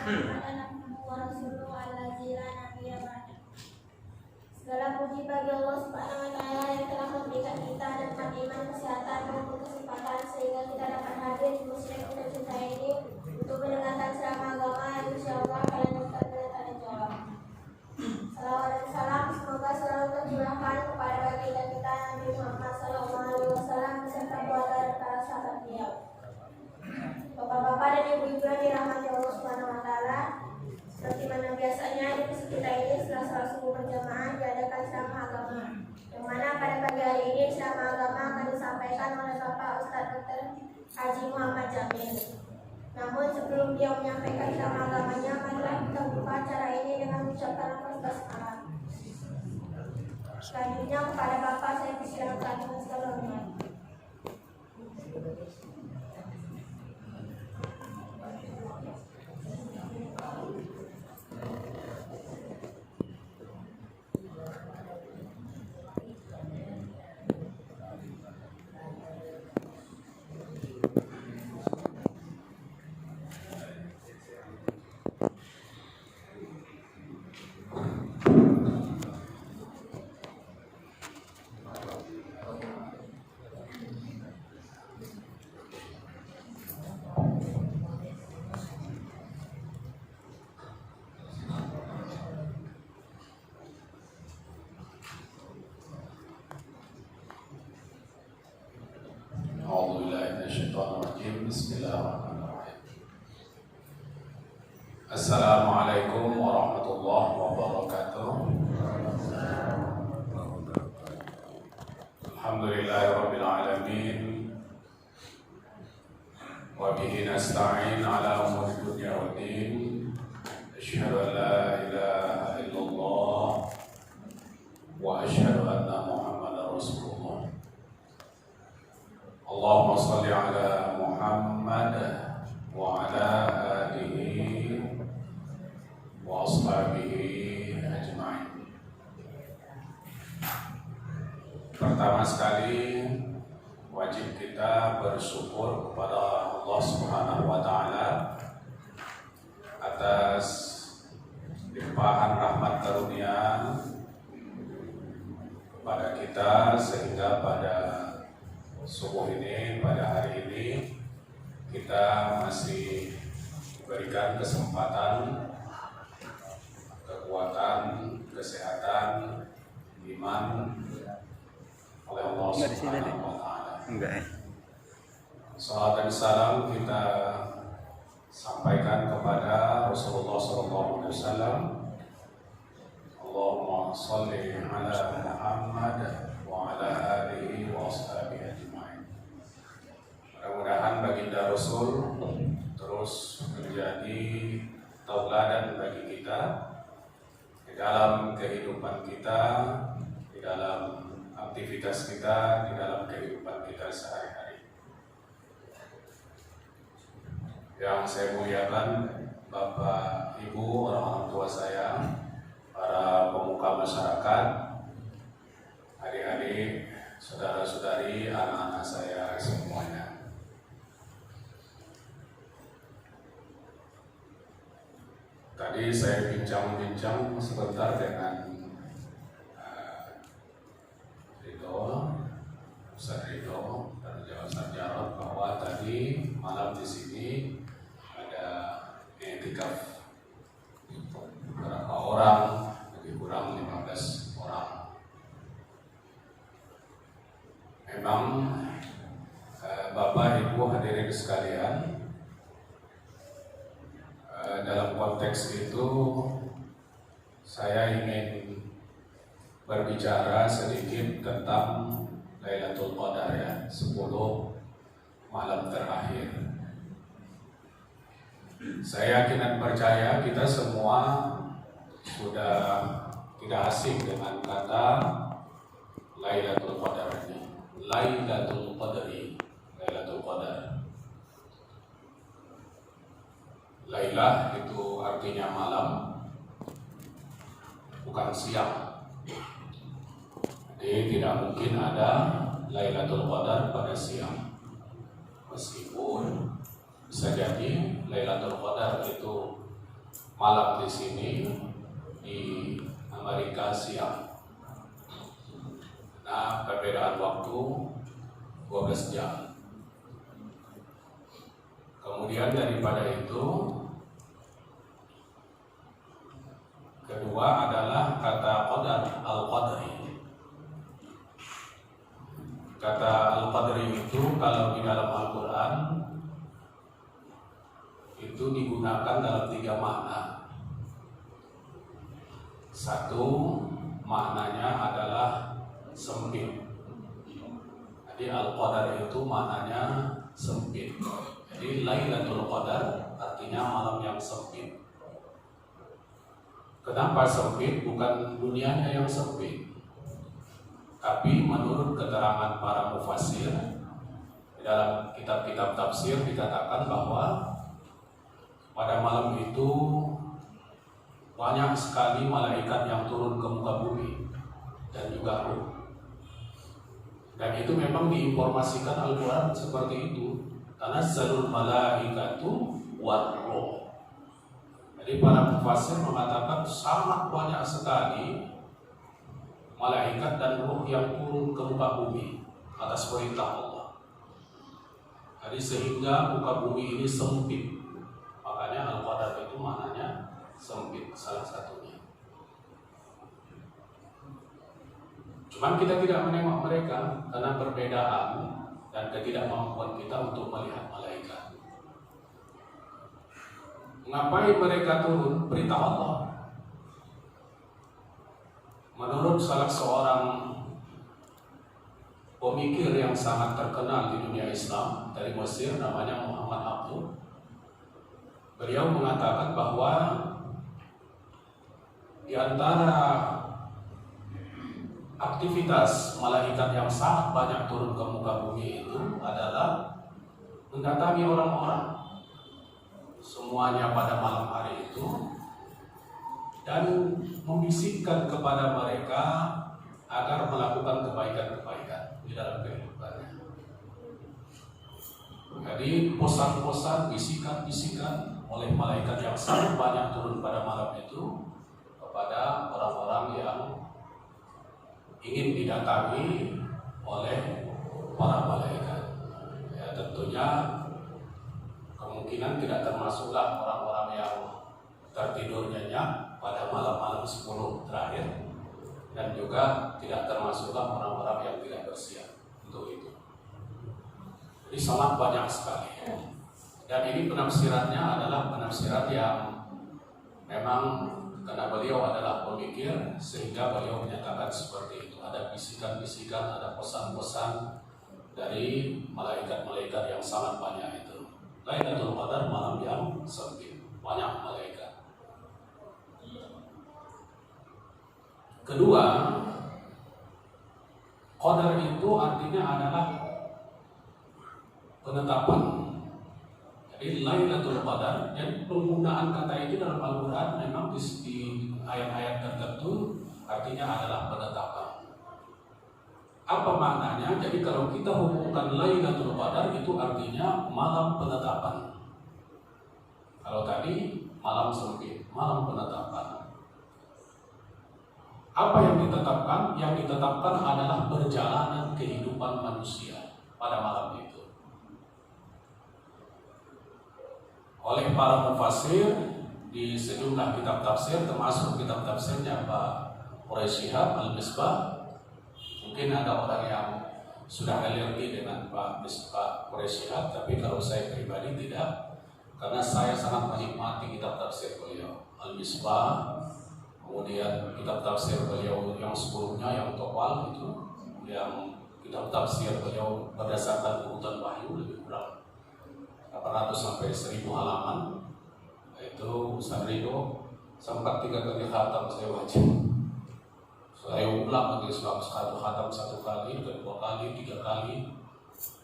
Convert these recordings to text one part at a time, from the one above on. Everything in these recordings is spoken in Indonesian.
Muhammadan abduhu wa rasuluhu allazi la nabiyya ba'da. Segala puji bagi Allah Subhanahu wa taala yang telah memberikan kita nikmat iman, kesehatan maupun kesempatan sehingga kita dapat hadir di masjid tercinta ini untuk mendengarkan ceramah agama yang insyaallah kalian dapat tanya jawab. Salawat dan salam semoga selalu tercurahkan kepada baginda kita Nabi Muhammad SAW beserta keluarga dan para sahabat beliau. Bapak-bapak dan ibu-ibu yang dirahmati Allah Subhanahu wa taala, seperti mana biasanya di masjid kita ini setelah salat subuh berjamaah diadakan ceramah agama. Yang mana pada pagi hari ini ceramah agama akan disampaikan oleh Bapak Ustadz Dr. Haji Muhammad Jamil. Namun sebelum dia menyampaikan ceramah agamanya, marilah kita buka acara ini dengan mengucapkan lafaz basmalah. Selanjutnya kepada Bapak saya persilakan dengan segala hormat. Bismillahirrahmanirrahim. Assalamualaikum warahmatullahi wabarakatuh. Alhamdulillahirabbil alamin. Wa bihi nasta'in ala umuri dunya waddin. Asyhadu an la ilaha illallah wa asyhadu anna Muhammadar Rasulullah. Allahumma shalli ala Muhammad wa ala alihi wa ashabihi ajma'in. Pertama sekali wajib kita bersyukur kepada Allah Subhanahu wa taala atas limpahan rahmat karunia kepada kita sehingga pada subuh ini, pada hari ini kita masih diberikan kesempatan, kekuatan, kesehatan, iman oleh Allah Subhanahu wa taala. Salam dan salam kita sampaikan kepada Rasulullah SAW. Allahumma shalli ala Muhammad wa ala alihi wa ashabihi ajma'in. Mudah-mudahan baginda Rasul terus menjadi tauladan bagi kita di dalam kehidupan kita, di dalam aktivitas kita, di dalam kehidupan kita sehari-hari. Yang saya muliakan Bapak, Ibu, orang-orang tua saya, para pemuka masyarakat, adik-adik, saudara-saudari, anak-anak saya semuanya. Tadi saya bincang-bincang sebentar dengan Ustaz Ridho dan Ustaz Jarod bahwa tadi malam di sini ada i'tikaf berapa orang, lebih kurang 15 orang. Memang Bapak Ibu hadirin sekalian, dalam konteks itu saya ingin berbicara sedikit tentang Lailatul Qadar, ya, 10 malam terakhir. Saya yakin dan percaya kita semua sudah tidak asing dengan kata Lailatul Qadar ini. Lailatul Qadri, Lailatul Qadar. Lailah itu artinya malam, bukan siang. Jadi tidak mungkin ada Lailatul Qadar pada siang. Meskipun bisa jadi Lailatul Qadar itu malam di sini di Amerika siang. Nah, perbedaan waktu 12 jam. Kemudian daripada itu, kedua adalah kata qadar, al-qadri. Kata al-qadri itu kalau di dalam Al-Quran itu digunakan dalam 3 makna. Satu, maknanya adalah sempit. Jadi al-qadar itu maknanya sempit. Jadi Lailatul Qadar artinya malam yang sempit. Kenapa sempit? Bukan dunianya yang sempit, tapi menurut keterangan para mufassir dalam kitab-kitab tafsir dikatakan bahwa pada malam itu banyak sekali malaikat yang turun ke muka bumi dan juga ruh. Dan itu memang diinformasikan Al-Quran seperti itu. Tanazzalul malaikatu war ruh. Jadi para mufassir mengatakan sangat banyak sekali malaikat dan ruh yang turun ke muka bumi atas perintah Allah. Jadi sehingga muka bumi ini sempit. Makanya Al-Qadar itu maknanya sempit, salah satunya. Cuman kita tidak menengok mereka karena perbedaan dan ketidakmampuan kita untuk melihat malaikat. Ngapain mereka turun? Perintah Allah. Menurut salah seorang pemikir yang sangat terkenal di dunia Islam dari Mesir, namanya Muhammad Abdul, beliau mengatakan bahwa di antara aktivitas malaikat yang sangat banyak turun ke muka bumi itu adalah mendatangi orang-orang semuanya pada malam hari itu dan membisikkan kepada mereka agar melakukan kebaikan-kebaikan di dalam kehidupannya. Jadi pesan-pesan, bisikan-bisikan oleh malaikat yang sangat banyak turun pada malam itu kepada orang-orang yang ingin didatangi oleh para malaikat. Ya, tentunya kemungkinan tidak termasuklah orang-orang yang tertidur nyenyak pada malam-malam 10 terakhir, dan juga tidak termasuklah orang-orang yang tidak bersiap untuk itu. Jadi sangat banyak sekali. Dan ini penafsirannya adalah penafsiran yang memang karena beliau adalah pemikir, sehingga beliau menyatakan seperti itu. Ada bisikan-bisikan, ada pesan-pesan dari malaikat-malaikat yang sangat banyak itu. Lailatul Qadar malam yang sempit, banyak malaikat. Kedua, qadar itu artinya adalah penetapan. Jadi Lailatul Qadar, dan penggunaan kata itu dalam Al-Quran memang di ayat-ayat tertentu artinya adalah penetapan. Apa maknanya? Jadi kalau kita hubungkan Lailatul Qadar itu artinya malam penetapan. Kalau tadi malam sempit, malam penetapan. Apa yang ditetapkan? Yang ditetapkan adalah perjalanan kehidupan manusia pada malam itu. Oleh para mufassir di sejumlah kitab tafsir, termasuk kitab tafsirnya Pak Quraisy Shihab Al-Misbah. Mungkin ada orang yang sudah alergi dengan Pak Quraisy Shihab, tapi kalau saya pribadi tidak, karena saya sangat menikmati kitab tafsir beliau Al-Misbah, kemudian kitab tafsir beliau yang sebelumnya yang Topal itu, yang kitab tafsir beliau berdasarkan urutan wahyu lebih kurang 800 sampai 1000 halaman. Itu Ustaz Ridho sempat 3 kali khatam saya baca. Saya ulang lagi satu khatam 1 kali, kedua kali, 3 kali,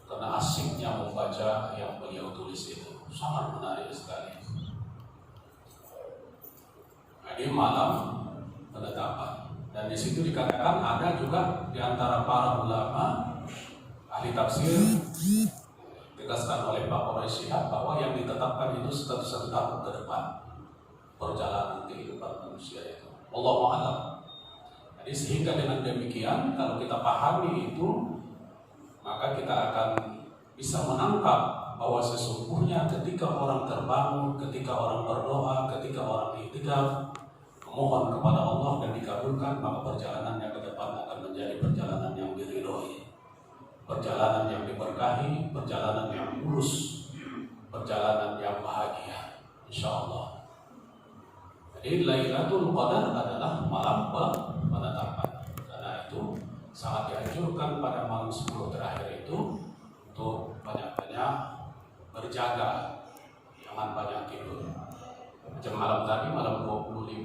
karena asiknya membaca yang beliau tulis itu sangat menarik sekali. Jadi malam penetapan, dan di situ dikatakan ada juga di antara para ulama ahli tafsir ditegaskan oleh Pak Quraisy Shihab bahwa yang ditetapkan itu 1 tahun ke depan. perjalanan kehidupan manusia itu. Wallahu a'lam. Jadi sehingga dengan demikian kalau kita pahami itu, maka kita akan bisa menangkap bahwa sesungguhnya ketika orang terbangun, ketika orang berdoa, ketika orang i'tikaf, memohon kepada Allah dan dikabulkan, maka perjalanannya ke depan akan menjadi perjalanan yang diridhoi, perjalanan yang diberkahi, perjalanan yang lurus, perjalanan yang bahagia, insyaallah. Jadi Lailatul Qadar adalah malam penetapan. Karena itu sangat dianjurkan pada malam 10 terakhir itu untuk banyak-banyak berjaga, jangan banyak tidur. Macam malam tadi, malam 25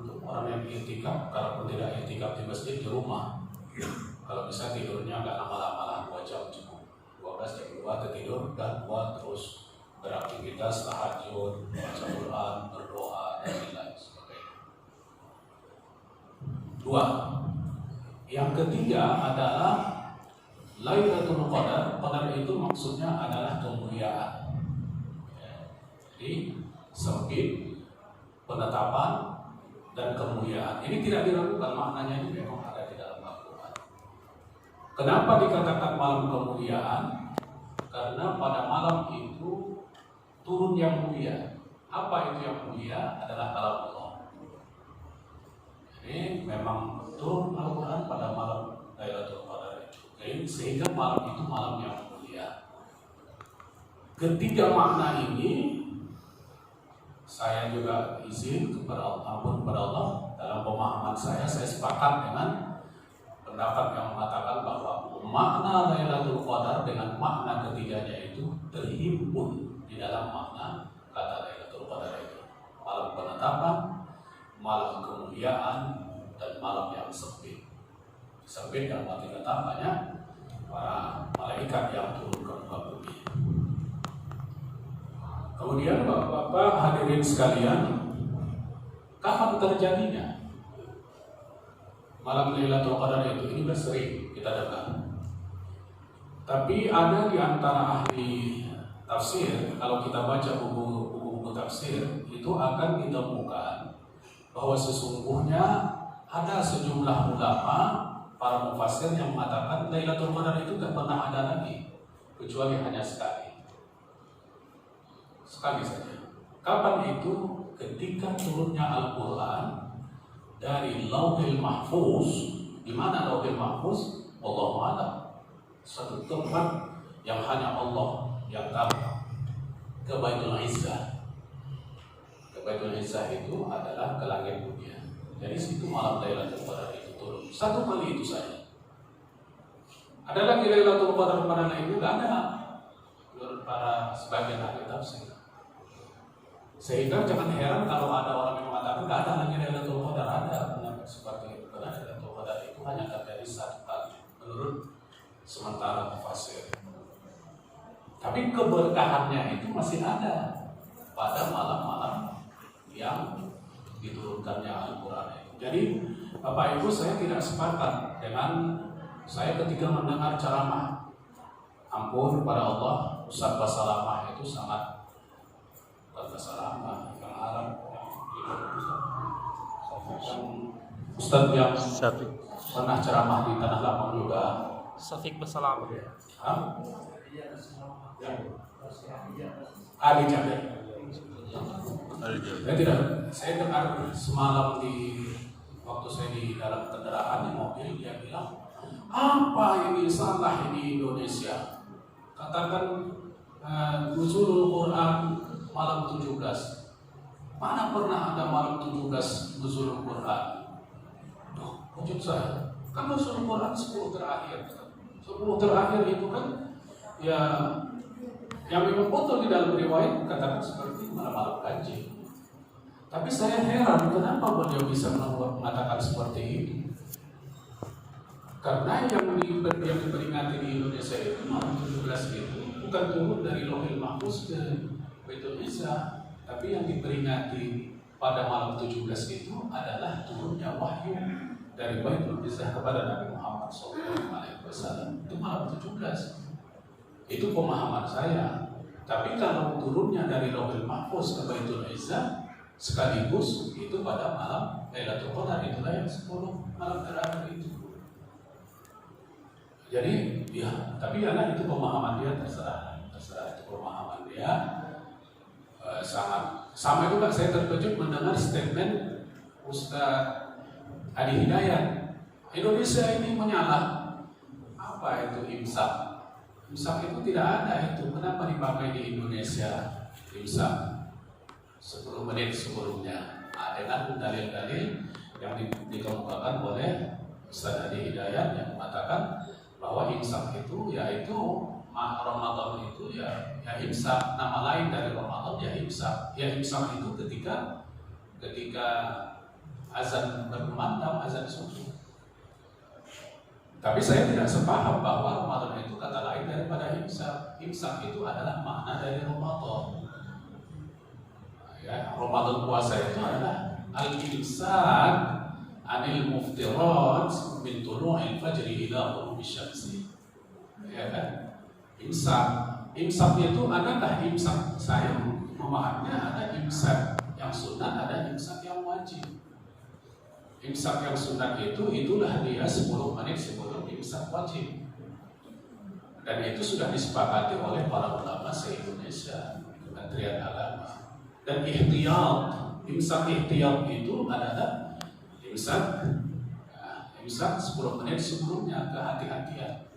untuk orang yang i'tikaf, kalaupun tidak i'tikaf di masjid, di rumah. Kalau bisa tidurnya agak lama-lama lah, 2 jam cukup. 12 jam 2 tidur dan 2 terus beraktivitas tahajud, baca Quran, berdoa dan lain sebagainya. 2. Yang ketiga adalah Lailatul Qadar. Qadar itu maksudnya adalah kemuliaan. Jadi sempit, penetapan, dan kemuliaan. Ini tidak diragukan, maknanya ini memang ada di dalam Al-Quran. Kenapa dikatakan malam kemuliaan? Karena pada malam itu turun yang mulia. Apa itu yang mulia? Adalah kalam Allah. Jadi memang turun Al-Quran pada malam Lailatul Qadar itu. Jadi sehingga malam itu malam yang mulia. Ketiga makna ini saya juga izin kepada Allah, ampun kepada Allah, dalam pemahaman saya sepakat dengan pendapat yang mengatakan bahwa makna Lailatul Qadar dengan makna ketiganya itu terhimpun di dalam makna kata Lailatul Qadar itu. Malam penetapan, malam kemuliaan, dan malam yang sempit. Sempit dalam arti kata banyak para malaikat yang turun ke muka bumi. Kemudian Bapak-bapak hadirin sekalian, kapan terjadinya malam Lailatul Qadar itu? Ini sudah sering kita dengar. Tapi ada di antara ahli tafsir, kalau kita baca buku-buku tafsir, itu akan ditemukan bahwa sesungguhnya ada sejumlah ulama, para mufassir yang mengatakan Lailatul Qadar itu tidak pernah ada lagi, kecuali hanya sekali saja. Kapan itu? Ketika turunnya Al-Quran dari Lauhil Mahfuz. Di mana Lauhil Mahfuz? Wallahu a'lam. Satu tempat yang hanya Allah yang tahu. Ke Baitul Izzah. Ke Baitul Izzah itu adalah ke langit dunia. Jadi situ malam Lailatul Qadar itu turun. Satu kali itu saja. Ada lagi Lailatul Qadar pada lainnya? Tidak ada. Menurut para sebagian ahli tafsir. Sehingga jangan heran kalau ada orang yang mengatakan tidak ada lagi Lailatul Qadar. Ada pendapat seperti itu. Karena Lailatul Qadar itu hanya terjadi satu kali menurut sementara mufassir. Tapi keberkahannya itu masih ada pada malam-malam yang diturunkannya Al-Quran itu. Jadi Bapak Ibu, saya tidak sepakat dengan saya ketika mendengar ceramah ampun kepada Allah, Ustaz Basalamah itu sangat Basalamah yang Arab, Ustaz yang pernah ceramah di Tanah Lapang juga. Syafiq Basalamah. Ali Jabir. Saya dengar semalam waktu saya di dalam kendaraan di mobil, dia bilang, apa ini salah ini Indonesia? Katakan nuzulul Quran malam 17. Mana pernah ada malam 17 nuzulul Quran? Duh, wujud saya. Kan nuzulul Quran 10 terakhir. 10 terakhir itu kan ya yang memang betul di dalam riwayat katakan seperti malam-malam ganjil. Tapi saya heran kenapa beliau bisa mengatakan seperti itu. Karena yang diperingati di Indonesia itu malam 17 itu bukan turun dari Lauhil Mahfuz ke Baitul Izzah, tapi yang diperingati pada malam 17 itu adalah turunnya wahyu dari Baitul Izzah kepada Nabi Muhammad SAW. Itu malam 17. Itu pemahaman saya. Tapi kalau turunnya dari Lauhil Mahfuz ke Baitul Izzah, sekaligus itu pada malam Lailatul Qadar, itulah yang 10 malam terakhir itu. Jadi ya, tapi ya itu pemahaman dia, terserah itu pemahaman dia. Sangat sama juga saya terkejut mendengar statement Ustaz Adi Hidayat, Indonesia ini menyalah. Apa itu imsak? Imsak itu tidak ada itu. Kenapa dipakai di Indonesia imsak 10 menit sebelumnya? Dengan dalil-dalil yang dikemukakan oleh Ustaz Adi Hidayat yang mengatakan bahwa imsak itu yaitu Ramadan itu ya imsak, nama lain dari Ramadan ya imsak. Ya imsak itu ketika azan berkumandang, azan subuh. Tapi saya tidak sepaham bahwa Ramadan itu kata lain daripada imsak. Imsak itu adalah makna dari Ramadan. Ya, Ramadan puasa itu adalah al-imsak anil muftirat min tulu'il fajri ila ghurubi syamsi. Ya kan? Imsak itu adakah imsak? Saya memahaminya ada imsak yang sunat, ada imsak yang wajib. Imsak yang sunat itulah dia 10 menit sebelum imsak wajib. Dan itu sudah disepakati oleh para ulama se-Indonesia, Kementerian Agama. Dan imsak ihtiyat itu adalah imsak 10 menit sebelumnya, kehati-hatian.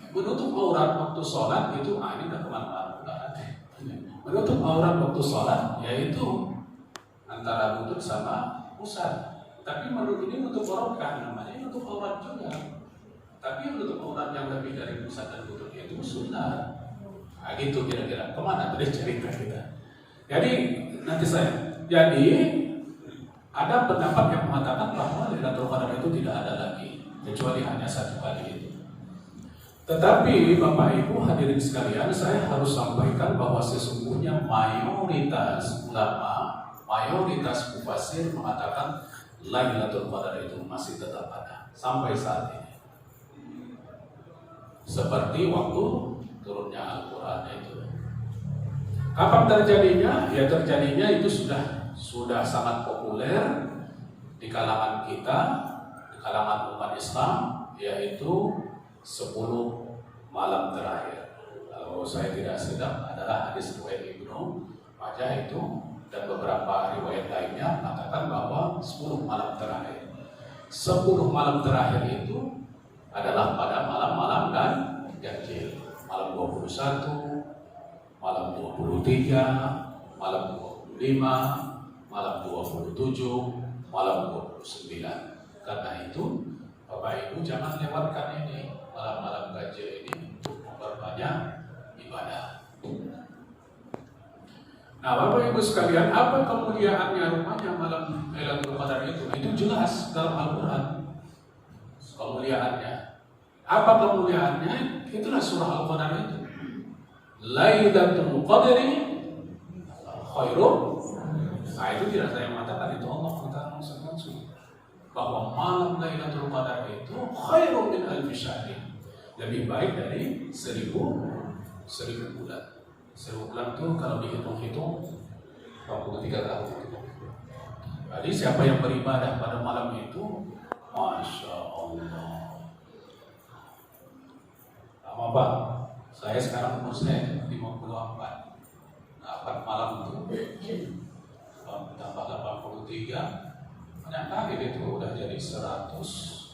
Menutup aurat waktu sholat itu, ini udah kemana-mana. Menutup aurat waktu sholat yaitu antara lutut sama pusat. Tapi menurut ini nutup aurat kan namanya nutup aurat juga. Tapi menutup aurat yang lebih dari pusat dan lutut itu sunnah. Nah, gitu kira-kira. Kemana tadi cerita kita? Jadi ada pendapat yang mengatakan bahwa Lailatul Qadar itu tidak ada lagi kecuali hanya satu kali itu. Tetapi Bapak Ibu hadirin sekalian, saya harus sampaikan bahwa sesungguhnya mayoritas ulama, mayoritas mufassir mengatakan Lailatul Qadar itu masih tetap ada sampai saat ini. Seperti waktu turunnya Al-Quran itu. Kapan terjadinya? Ya terjadinya itu sudah sangat populer di kalangan kita, di kalangan umat Islam, yaitu 10 malam terakhir. Kalau saya tidak sedang adalah hadis riwayat Ibnu Majah itu dan beberapa riwayat lainnya mengatakan bahwa 10 malam terakhir. 10 malam terakhir itu adalah pada malam-malam dan ganjil. Malam 21, malam 23, malam 25, malam 27, malam 29. Karena itu Bapak Ibu jangan lewatkan ini malam-malam ganjil ini untuk memperbanyak ibadah. Nah, Bapak Ibu sekalian, apa kemuliaannya rupanya malam Lailatul Qadar itu? Itu jelas dalam Al-Quran kemuliaannya. Apa kemuliaannya? Itulah surah Al-Qadar itu. Lailatul Qadri khairum. Nah, itu tidak saya mengatakan, itu Allah mengatakan langsung bahwa malam Lailatul Qadar itu khairum min alfi syahrin. Lebih baik dari 1000 bulan. 1000 bulan itu kalau dihitung-hitung 23 tahun. Jadi siapa yang beribadah pada malam itu, Masya Allah. Lama Pak, saya sekarang umur saya 54. 4 malam itu tambah 83. Banyak kali itu udah jadi 137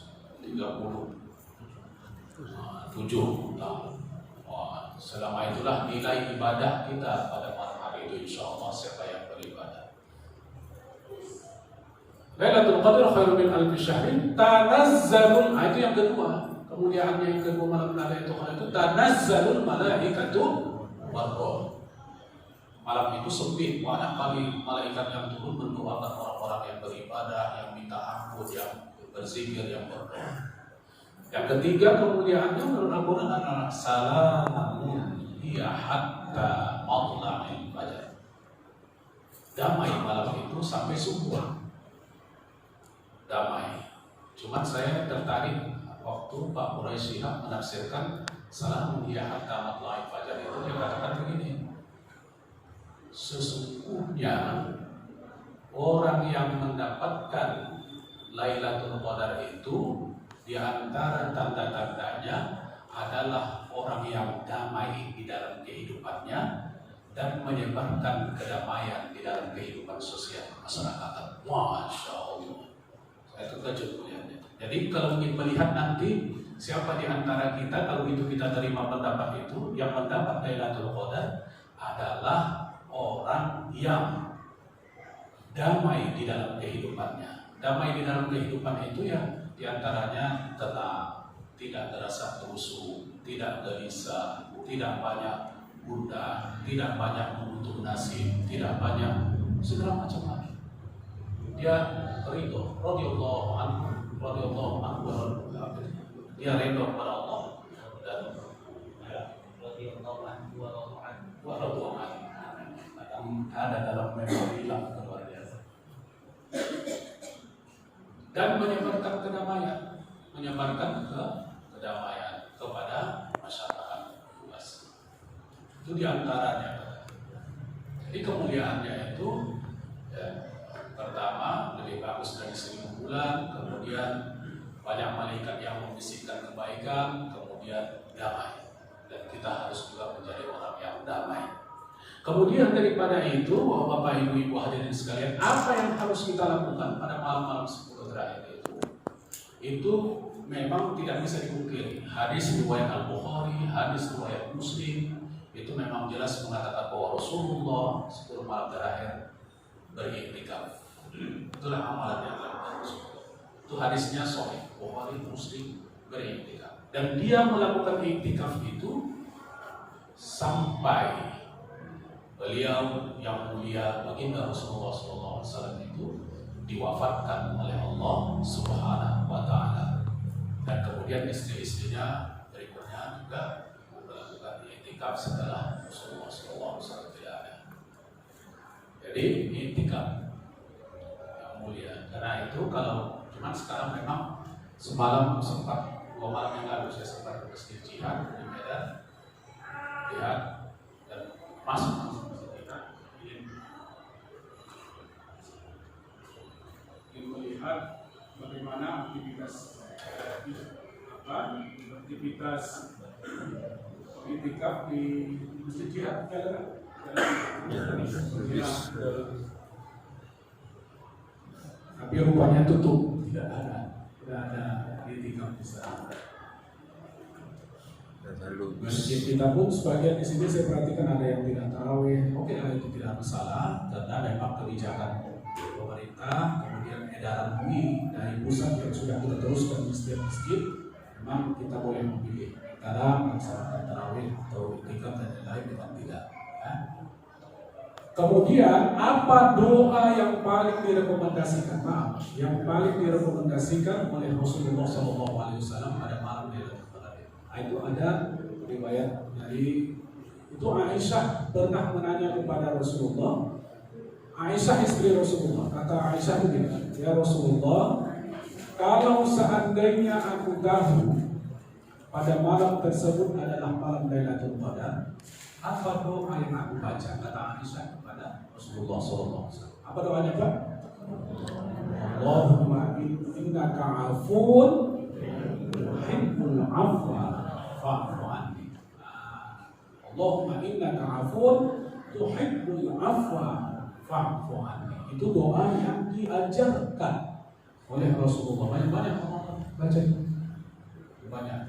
tahun. Wah, selama itulah nilai ibadah kita pada malam hari itu, insya Allah siapa yang beribadah. Lailatul Qadar khairun min alfi syahrin tanazzalul, itu yang kedua. Kemuliaannya yang kedua malam Lailatul Qadar itu tanazzalul malaikatu war-ruh. Malam itu sepi, banyak kali malaikat yang turun mendoakan orang-orang yang beribadah, yang minta ampun, yang berzikir, yang berdoa. Yang ketiga kemuliaannya menurut Al-Quran adalah salamun hiya hatta matla'il fajar. Damai malam itu sampai subuh. Damai. Cuman saya tertarik waktu Pak Quraisy Shihab menafsirkan salamun hiya hatta matla'il fajar itu, dia katakan begini. sesungguhnya orang yang mendapatkan Lailatul Qadar itu di antara tanda-tandanya adalah orang yang damai di dalam kehidupannya dan menyebarkan kedamaian di dalam kehidupan sosial masyarakat. Masya Allah, saya terkejut melihatnya. Jadi kalau ingin melihat nanti siapa di antara kita, kalau itu kita terima pendapat itu, yang mendapat Lailatul Qadar adalah orang yang damai di dalam kehidupannya. Damai di dalam kehidupan itu ya diantaranya tenang, tidak terasa rusuh, tidak gelisah, tidak banyak gundah, tidak banyak mengutuk nasib, tidak banyak segala macam lagi. Dia ridho, radhiyallahu anhu, dia ridho kepada Allah dan radhiyallahu anhu wa radhiyallahu anhu. Ada dalam memori hilang luar biasa. Dan menyebarkan kedamaian, kedamaian kepada masyarakat luas. Itu diantaranya. Jadi kemuliaannya itu ya, pertama lebih bagus dari 1000 bulan, kemudian banyak malaikat yang membisikkan kebaikan, kemudian damai. Dan kita harus juga menjadi orang yang damai. Kemudian daripada itu, Bapak Ibu hadirin sekalian, apa yang harus kita lakukan pada malam-malam 10 terakhir itu memang tidak bisa dipungkiri. Hadis riwayat Al-Bukhari, hadis riwayat Muslim itu memang jelas mengatakan bahwa Rasulullah 10 malam terakhir beriktikaf. Itulah amalan yang dilakukan Rasulullah. Itu hadisnya sahih, Bukhari, Muslim beriktikaf. Dan dia melakukan iktikaf itu sampai beliau yang mulia baginda Rasulullah SAW itu diwafatkan oleh Allah Subhanahu wa Ta'ala. Dan kemudian istri-istrinya berikutnya juga melakukan iktikaf setelah Rasulullah SAW tidak ada. Jadi iktikaf yang mulia. Karena itu kalau cuman sekarang memang semalam sempat 2 malam yang lalu saya sempat ke Masjid Jihad di Medan, lihat dan masuk melihat bagaimana aktivitas iktikaf di Masjid Jihad. Tapi rupanya tutup, tidak ada iktikaf di sana. Masjid kita pun sebagian di sini saya perhatikan ada yang tidak tarawih. Oke, itu tidak masalah karena memang kebijakan pemerintah, kemudian edaran MUI dari pusat yang sudah kita teruskan di setiap masjid. Memang kita boleh memilih antara melaksanakan tarawih atau iktikaf dan lain-lain dengan tidak. Ya. Kemudian apa doa yang paling direkomendasikan? Yang paling direkomendasikan oleh Rasulullah SAW pada malam Lailatul Qadar. Itu ada riwayat dari itu Aisyah pernah menanya kepada Rasulullah. Aisyah istri Rasulullah, kata Aisyah begini, ya Rasulullah, kalau seandainya aku tahu pada malam tersebut adalah malam Lailatul Qadar, apa doa yang aku baca? Kata Aisyah kepada Rasulullah SAW. Apa doanya Pak? Allahumma innaka afun tuhibbul afwa fa'fu anni. Allahumma innaka afun tuhibbul afwa fa'fu anni. Itu doa yang diajarkan oleh Rasulullah. Banyak-banyak orang baca itu. Banyak.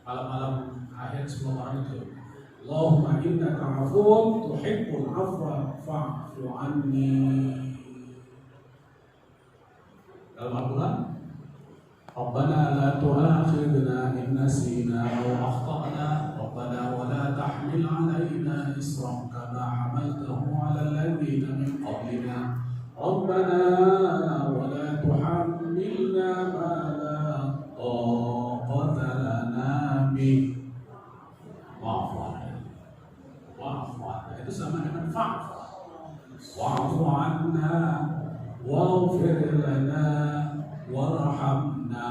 Malam-malam akhir sebelum malam itu. Allahumma innaka afun tuhibbul afwa fa'fu anni. Dalam Al-Quran, Rabbana la tu'akhidna in nasina aw akhtana, Rabbana wa la tahmil 'alaina isran kama hamaltahu 'ala alladhina min qablina, Rabbana wa la tuhammilna ma la taqata lana bih. Wa'fu 'anna. Itu sama dengan fa'fu. Wa'fu 'anna waghfir lana warhamna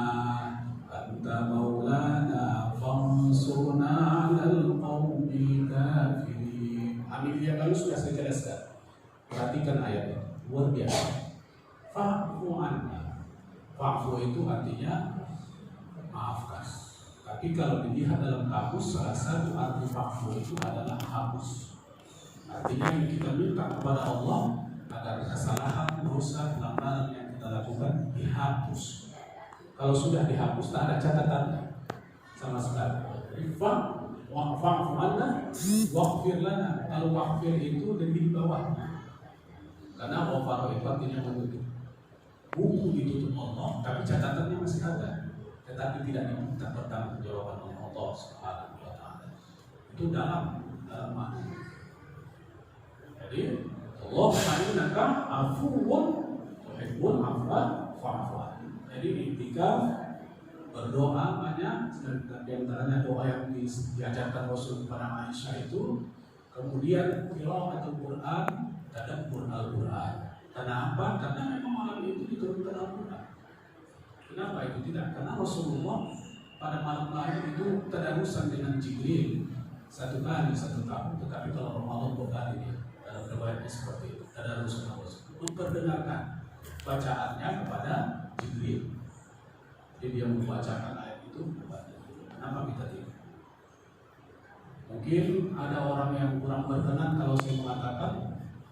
anta maulana fansurna 'alal qaumil kafirin. Amin ya, kalau sudah saya Perhatikan ayat ini, luar biasa. Fa'fu anna. Fa'fu itu artinya maafkan. Tapi kalau dilihat dalam kamus, salah satu arti fa'fu itu adalah hapus. Artinya yang kita minta kepada Allah agar kesalahan, dosa, pelanggaran yang kita lakukan dihapus. Kalau sudah dihapus, tak ada catatannya sama sekali. Fa'fu anna waghfir lana. Kalau waghfir itu lebih di bawahnya. Karena ghafara itu artinya menutup. Buku ditutup Allah, tapi catatannya masih ada. Tetapi tidak diminta pertanggungjawaban oleh Allah Subhanahu wa taala. Itu dalam makna. Jadi Allah innaka afuwun tuhibbul afwa fa'fu anni. Jadi ketika berdoa banyak, di antaranya doa yang diajarkan Rasul kepada Aisyah itu, kemudian qiraatul Quran, tadabbur Al-Quran. Karena apa? Karena memang malam itu diturunkan Al-Quran. Kenapa itu tidak? Karena Rasulullah pada malam lahir itu tadarusan dengan Jibril satu kali satu tahun. Tetapi kalau Ramadan berkali dia dalam riwayatnya seperti itu, tadarus memperdengarkan bacaannya kepada Jibril. Jadi dia membacakan ayat itu kepada Jibril. Kenapa kita tidak? Mungkin ada orang yang kurang berkenan kalau saya mengatakan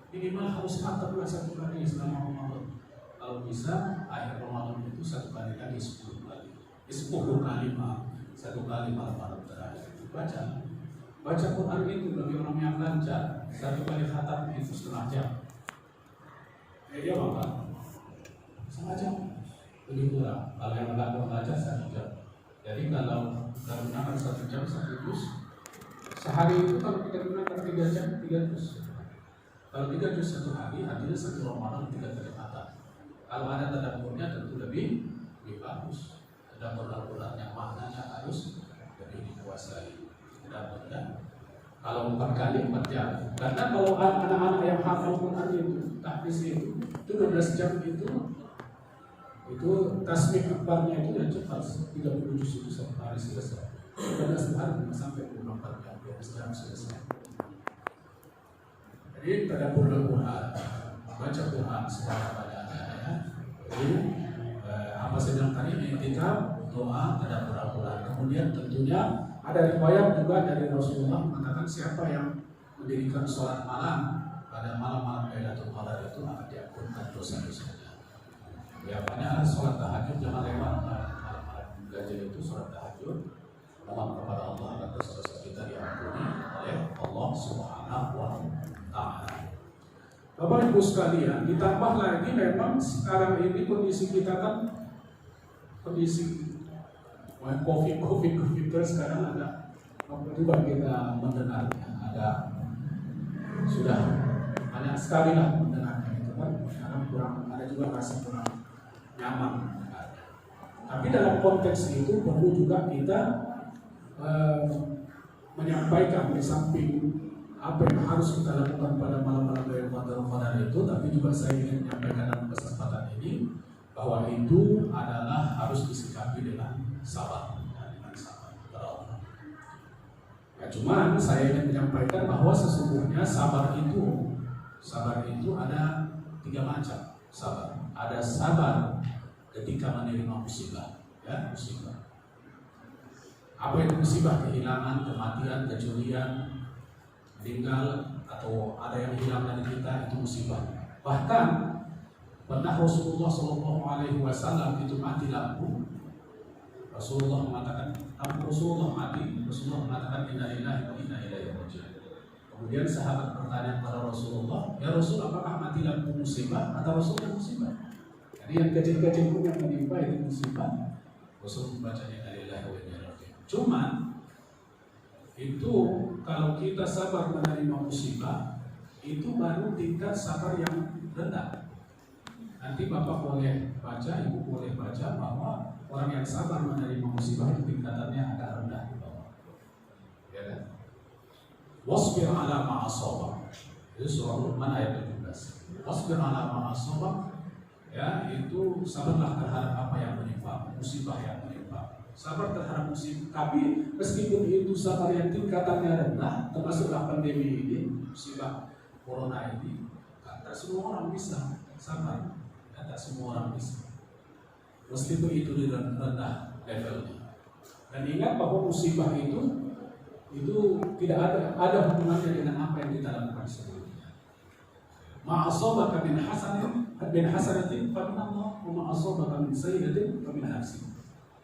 minimal harus khatamlah satu kali selama Ramadan. Kalau bisa akhir Ramadan itu satu kali lagi 10 kali. 10 kali satu kali malam-malam terakhir baca Quran itu bagi orang yang lancar satu kali khatam itu setengah jam. Dia apa? Setengah jam lebih kurang. Kalau yang agak belajar 1 jam. Jadi kalau gunakan 1 jam 1 juz sehari itu kalau kita gunakan 3 jam 3 juz. Kalau 3 juz satu hari, artinya 1 Ramadan 3 kali khatam. Kalau ada tadabburnya tentu lebih bagus. Tadabbur Al-Quran yang maknanya harus lebih dikuasai. Tadabburnya kalau 4 kali 4 jam. Karena kalau anak-anak yang hafal Quran itu tahfiz itu 12 jam itu tasbih akbarnya itu yang cepat 30 juz itu satu hari selesai. 12 hari sampai 24 jam 12 jam selesai. Jadi tadabbur Al-Quran, baca Quran secara banyaknya ya. Jadi apa sedang tadi i'tikaf, doa, tadabbur Al-Quran. Kemudian tentunya ada riwayat juga dari Rasulullah mengatakan siapa yang mendirikan sholat malam pada malam-malam Lailatul Qadar itu akan diampunkan dosa-dosanya. Ya, banyak sholat tahajud jangan lewat malam-malam ganjil itu sholat tahajud. Mohon kepada Allah agar dosa-dosa kita diampuni oleh Allah Subhanahu wa taala. Bapak Ibu sekalian, ditambah lagi memang sekarang ini kondisi kita kan kondisi COVID sekarang ada juga kita mendengarnya, ada sudah banyak sekali lah mendengarnya itu kan, sekarang kurang ada juga rasa kurang nyaman mendengarnya. Tapi dalam konteks itu perlu juga kita menyampaikan di samping apa yang harus kita lakukan pada malam-malam Lailatul Qadar itu, tapi juga saya ingin menyampaikan dalam kesempatan ini bahwa itu adalah harus disikapi dengan sabar, dengan sabar kepada Allah. Ya, cuman saya ingin menyampaikan bahwa sesungguhnya sabar itu ada 3 macam sabar. Ada sabar ketika menerima musibah, ya musibah. Apa itu musibah? Kehilangan, kematian, kecurian, meninggal, atau ada yang hilang dari kita, itu musibah. Bahkan pernah Rasulullah SAW itu mati lampu. Rasulullah mengatakan inna lillahi wa inna ilaihi raji'un. Kemudian sahabat bertanya kepada Rasulullah, ya Rasul, apakah mati lampu musibah atau Rasulullah musibah? Jadi yang kecil-kecil pun yang menimpa itu musibah. Rasul membacanya inna lillahi wa inna ilaihi raji'un. Cuman itu kalau kita sabar menerima musibah, itu baru tingkat sabar yang rendah. Nanti Bapak boleh baca, Ibu boleh baca bahwa orang yang sabar menerima musibah itu tingkatannya agak rendah di bawah. Ya kan? Wasbir ala ma asaba. Itu surah Luqman ayat 17. Wasbir ala ma asaba, ya, itu sabarlah terhadap apa yang menimpa, musibah yang menimpa. Sabar terhadap musibah. Tapi meskipun itu sabar yang tingkatannya rendah, termasuklah pandemi ini, musibah corona ini, kata Tak semua orang bisa sabar, tak semua orang bisa. Meskipun itu di rendah levelnya. Dan ingat bahwa musibah itu tidak ada hubungannya dengan apa yang kita lakukan sebelumnya. Ma'asabaka min hasanatin fa min Allah, wa ma'asabaka min sayyi'atin fa min nafsik.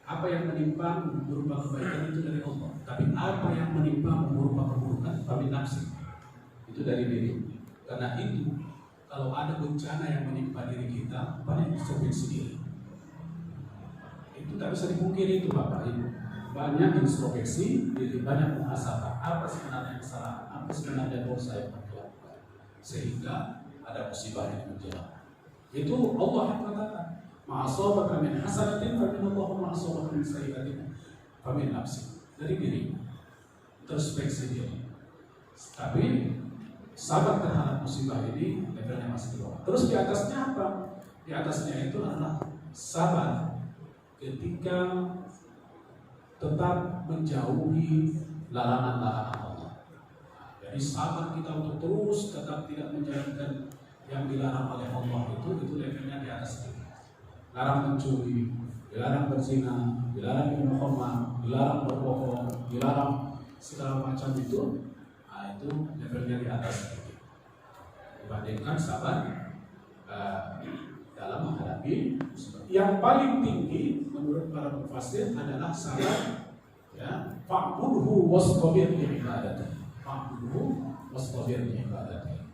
Apa yang menimpa berupa kebaikan itu dari Allah, tapi apa yang menimpa berupa keburukan fa min nafsik, itu dari diri. Karena itu kalau ada bencana yang menimpa diri kita, banyak introspeksi diri. Itu tak bisa dipungkiri itu Bapak Ibu. Banyak introspeksi diri, banyak muhasabah. Apa sebenarnya yang salah? Apa sebenarnya dosa yang terjadi? Sehingga ada musibah yang menjelang. Itu Allah yang katakan, ma'asabaka min hasanatin fa min Allah, wa ma'asabaka min sayyi'atin fa min nafsik. Dari diri. Introspeksi diri. Tapi sabar terhadap musibah ini levelnya masih di bawah. Terus di atasnya apa? Di atasnya itu adalah sabar ketika tetap menjauhi larangan-larangan Allah. Jadi sabar kita untuk terus tetap tidak menjalankan yang dilarang oleh Allah itu levelnya di atas itu. Larang mencuri, dilarang berzina, dilarang minum khamar, dilarang berbohong, dilarang segala macam itu. Itu levelnya di atas itu. Dibandingkan sabar dalam menghadapi yang paling tinggi menurut para mufassir adalah sabar ya, fa'budhu wastabir li ibadatihi. Fa'budhu wastabir li ibadatihi.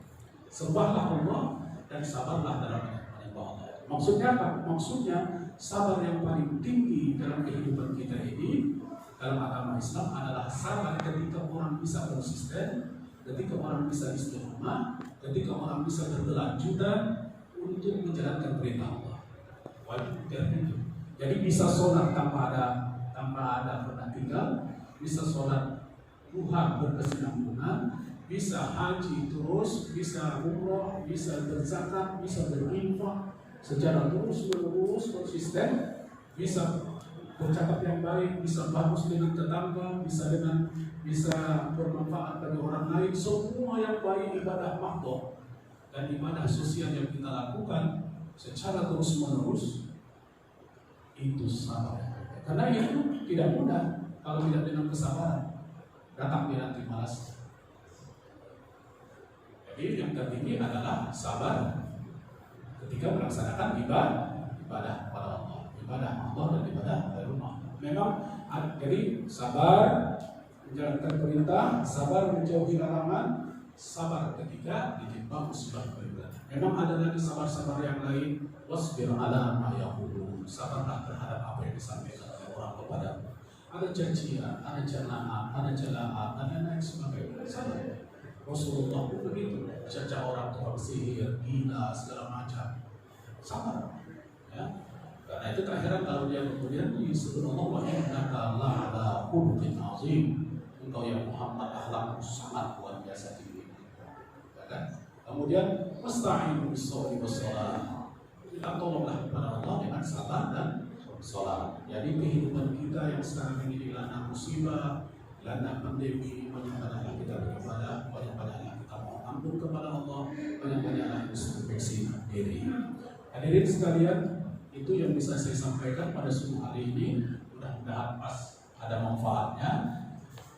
Sembahlah Allah dan sabarlah dalam menyembah Allah. Maksudnya apa? Maksudnya sabar yang paling tinggi dalam kehidupan kita ini dalam agama Islam adalah sabar ketika orang bisa konsisten, ketika orang bisa istiqomah, ketika orang bisa berkelanjutan untuk menjalankan perintah Allah. Wajib itu. Jadi bisa sholat tanpa ada pernah tinggal, bisa sholat duha berkesinambungan, bisa haji terus, bisa umroh, bisa berzakat, bisa berinfak secara terus menerus konsisten, bisa bercakap yang baik, bisa bagus dengan tetangga, bisa bermanfaat bagi orang lain. Semua yang baik ibadah makhluk dan ibadah sosial yang kita lakukan secara terus menerus itu sabar. Karena itu tidak mudah kalau tidak dengan kesabaran. Datang nanti malas. Jadi yang tertinggi adalah sabar ketika melaksanakan ibadah kepada Allah. Ibadah Allah dan ibadah rumah. Memang jadi sabar menjalankan perintah, sabar menjauhi larangan, sabar ketika ditimpa musibah berat. Memang ada lagi sabar-sabar yang lain. Wasbir ala ma yaqulun. Sabarlah terhadap apa yang disampaikan oleh orang kepadamu. Ada cacian, ada celaan, ada celaan, dan lain sebagainya. Sabar. Rasulullah pun begitu. Caca orang, tukang sihir, gila, segala macam. Sabar. Ya. Karena itu tak heran kalau dia kemudian disebut Allah wa innaka la'ala khuluqin azim. Engkau yang Muhammad akhlakmu sangat luar biasa tinggi. Ya kan? Kemudian musta'inu bis-shabri was-shalah. Kita tolonglah kepada Allah dengan sabar dan salat. Jadi kehidupan kita yang sekarang ini dilanda musibah, dilanda pandemi, banyak-banyaklah kita beribadah, banyak-banyaklah kita mohon ampun kepada Allah, banyak-banyaklah introspeksi diri. Hadirin sekalian, itu yang bisa saya sampaikan pada subuh hari ini. Mudah-mudahan pas ada manfaatnya.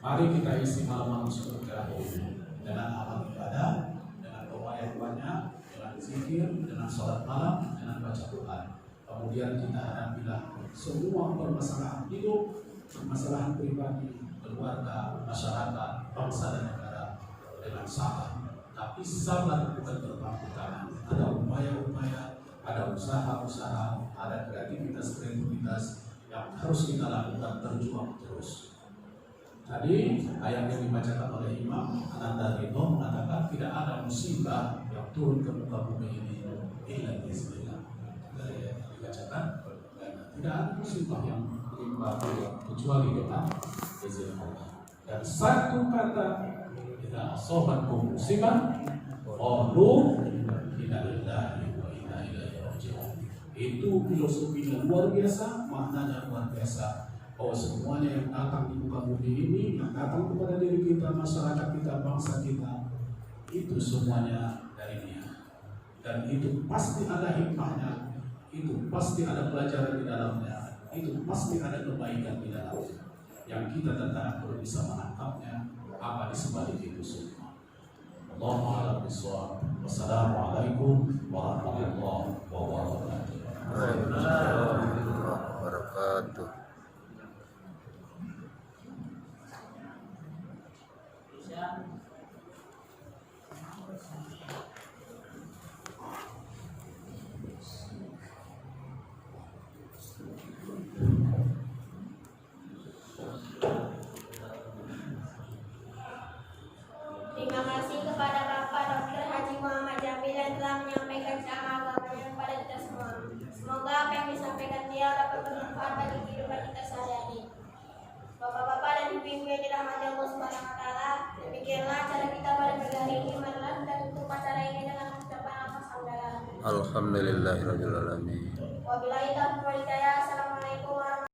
Mari kita isi malam-malam subuh terakhir ini dengan amal ibadah, dengan doa yang banyak, dengan zikir, dengan sholat malam, dengan baca Quran. Kemudian kita hadapilah semua permasalahan hidup, permasalahan pribadi, keluarga, masyarakat, bangsa dan negara dengan sabar. Tapi sabar bukan berpangku tangan. Ada upaya-upaya, ada usaha-usaha, ada kreativitas yang harus kita lakukan, berjuang terus. Tadi ayat yang dibacakan oleh Imam Ananda Ridho mengatakan tidak ada musibah yang turun ke muka bumi ini illa bismillah. Dari yang dibacakan, tidak ada musibah yang menimpa kecuali dengan izin Allah. Dan satu kata, kita asobatkum musibah, qalu inna lillahi wa inna ilaihi raji'un. Itu filosofinya luar biasa, maknanya luar biasa. Bahwa semuanya yang datang di muka bumi ini, yang datang kepada diri kita, masyarakat kita, bangsa kita, itu semuanya dari Dia. dan itu pasti ada hikmahnya, itu pasti ada pelajaran di dalamnya, itu pasti ada kebaikan di dalamnya yang kita tetap perlu bisa menangkapnya apa di sebalik itu semua. Allahu a'lam bishawab. Wassalamualaikum warahmatullahi wabarakatuh. Waalaikumsalam warahmatullahi wabarakatuh. Terima kasih kepada Bapak Dr. Haji Muhammad Jamil yang telah menyampaikan ceramah agamanya kepada kita semua. Semoga apa yang disampaikan dia dapat bermanfaat bagi kehidupan kita sehari-hari. Bapak-bapak dan ibu-ibu yang dirahmati Allah Subhanahu wa taala, demikianlah acara kita pada pagi hari ini. Marilah kita tutup acara ini dengan ucapan alhamdulillah. Alhamdulillahirabbil alamin. Wabillahi taufiq wal hidayah.